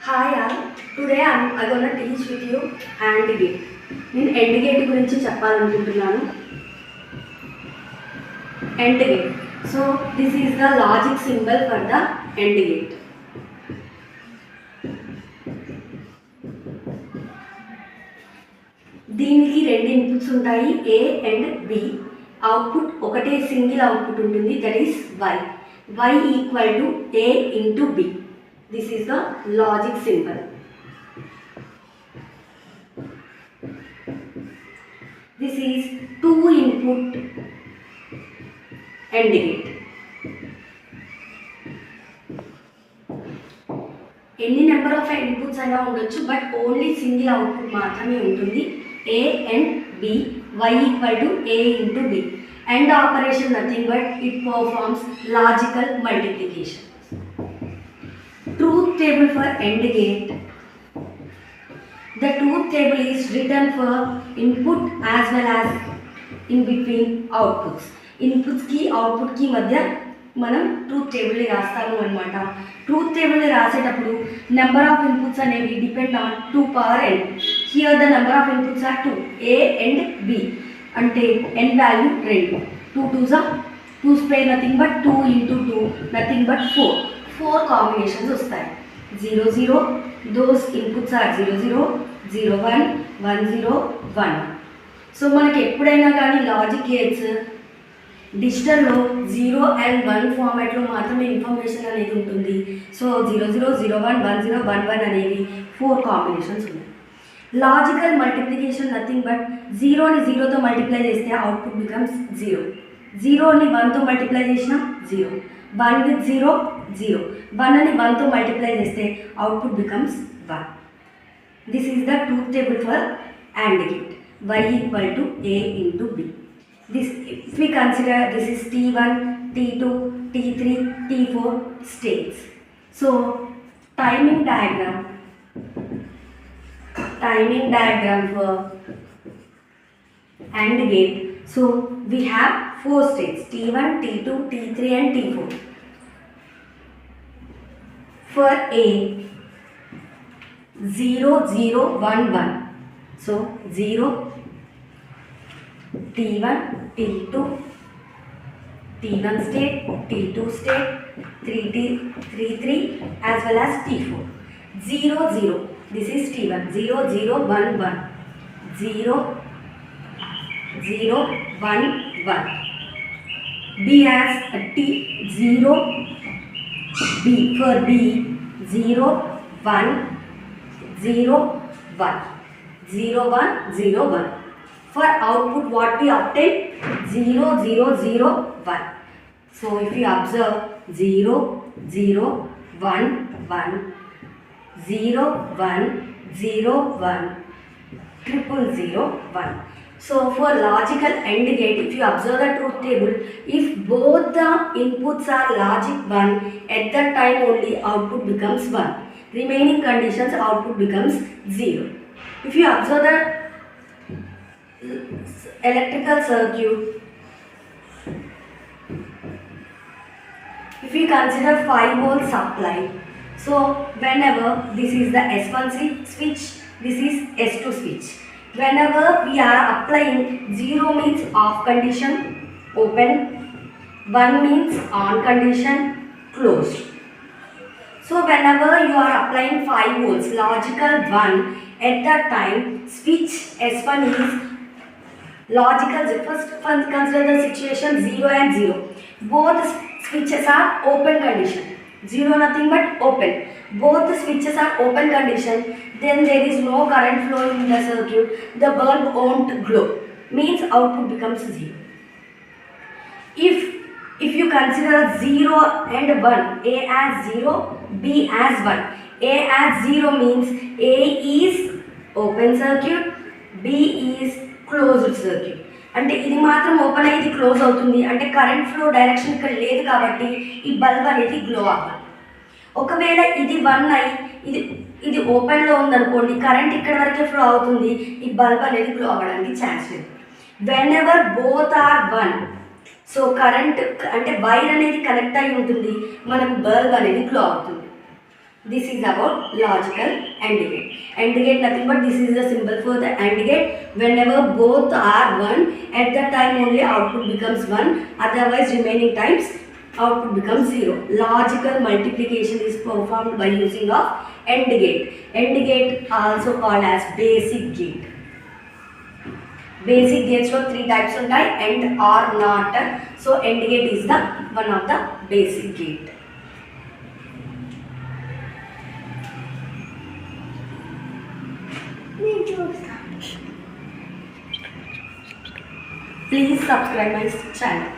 Hi all. Today I'm gonna teach with you AND gate. నేను AND gate గురించి చెప్పాలనుకుంటున్నాను. AND gate. So this is the logic symbol for the AND gate. దీనికి రెండు inputs ఉంటాయి, A and B. Output ఒకటే single output ఉంటుంది, that is Y. Y equal to A into B. This is the logic symbol. This is two input AND gate. ఎన్ని number of inputs అయినా ఉండొచ్చు, but only single output మాత్రమే ఉంటుంది. A and B, Y equal to A into B. AND operation nothing but it performs logical multiplication. Truth table for AND gate. The truth table is written for input as well as in between outputs. Inputs की output की మధ్య మనం truth table ని రాస్తాము అన్నమాట. Truth table ని రాసేటప్పుడు number of inputs అనేవి depend on 2 power n. Here the number of inputs are 2, A and B. అంటే n value 2. 2 2s are 2 square nothing but 2 into 2 nothing but 4. 4 combinations వస్తాయి. 0 0, those inputs are 0 0, 0 1, 1 0, 1. So మనకి ఎప్పుడైనా కానీ logic gates డిజిటల్లో 0 and 1 ఫార్మాట్లో మాత్రమే information అనేది ఉంటుంది. So 0 0, 0 1, 1 0, 1 1 అనేవి 4 కాంబినేషన్స్ ఉన్నాయి. లాజికల్ మల్టిప్లికేషన్ నథింగ్ బట్ 0ని 0తో మల్టిప్లై చేస్తే అవుట్పుట్ బికమ్స్ 0. 0ని 1తో మల్టిప్లై చేసినా 0. 1 with 0, 0. 1ని 1తో మల్టిప్లై చేస్తే output becomes 1. This is the truth table for AND gate. Y equal to A into B. This, if we consider, this is T1, T2, T3, T4 states. So timing diagram for AND gate. So we have 4 states, T1, T2, T3 and T4. For A, 0 0 1 1. So 0 T1, T2, T1 state, T2 state, 3 as well as T4. 0 0, this is T1, 0 0 1 1, 0 0 1 1. B has a T 0, B for B, 0 1 0 1, 0 1 0 1. For output what we obtain? 0 0 0 1. So if you observe 0 0 1 1, 0 1 0 1, 0 0 1. So for logical AND gate, if you observe the truth table, if both the inputs are logic 1, at that time only output becomes 1. Remaining conditions output becomes 0. If you observe the electrical circuit, if we consider 5 volt supply, so whenever this is the S1 switch, this is S2 switch, whenever we are applying, 0 means off condition, open, 1 means on condition, closed. So whenever you are applying 5 volts, logical 1, at that time switch S1 is logical. First consider the situation 0 and 0. Both switches are open condition. 0 nothing but open. Both the switches are open condition. Then there is no current flow in the circuit. The bulb won't glow. Means output becomes 0. If you consider 0 and 1, A as 0, B as 1. A as 0 means A is open circuit, B is closed circuit. అంటే ఇది మాత్రం open అయ్యి ఇది close అవుతుంది, అంటే current flow direction ఇక్కడ లేదు కాబట్టి ఈ బల్బ్ అనేది గ్లో అవ్వాలి. ఒకవేళ ఇది 1 అయ్యి ఇది ఓపెన్లో ఉందనుకోండి, కరెంట్ ఇక్కడ వరకే ఫ్లో అవుతుంది, ఈ బల్బ్ అనేది గ్లో అవ్వడానికి ఛాన్స్ లేదు. Whenever both are 1, so current అంటే వైర్ అనేది కనెక్ట్ అయి ఉంటుంది, మనకు బల్బ్ అనేది గ్లో అవుతుంది. This is about logical AND gate. AND gate nothing but this is the symbol for the AND gate. Whenever both are 1, at that time only output becomes 1. Otherwise remaining times output becomes 0. Logical multiplication is performed by using of AND gate. AND gate also called as basic gate. Basic gates లో 3 types ఉంటాయి, AND, OR, NOT. So AND gate is the one of the basic gate. Please subscribe my channel.